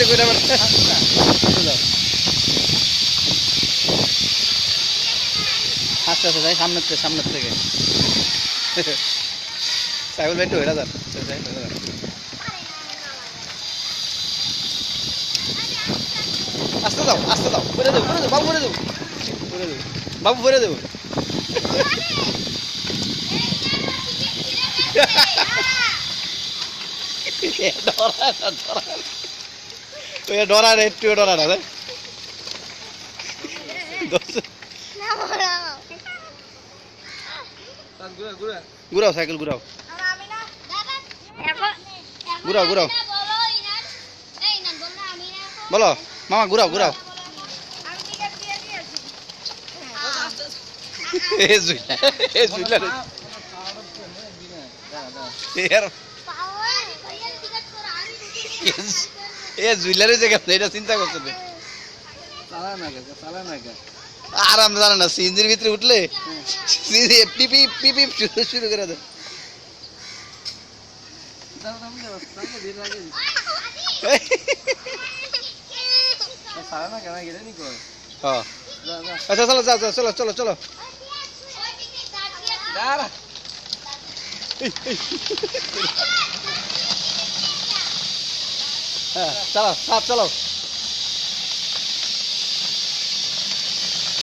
কইরা যাও আস্তে আস্তে যাই সামনের থেকে সাইকেল বেটে হয়ে যান আস্তে দাও করে দেবো বাবু করে দেবো বাবু করে দেবো ডরা রে একটু ডরা না ঘুরাও সাইকেল ঘুরাও ঘুরাও বলো মামা ঘুরাও জুইলারে এটা চিন্তা করছে আরাম জানা না সিঞ্জির ভিতরে উঠলে শুরু করে দেয় আচ্ছা চলো হ্যাঁ চলো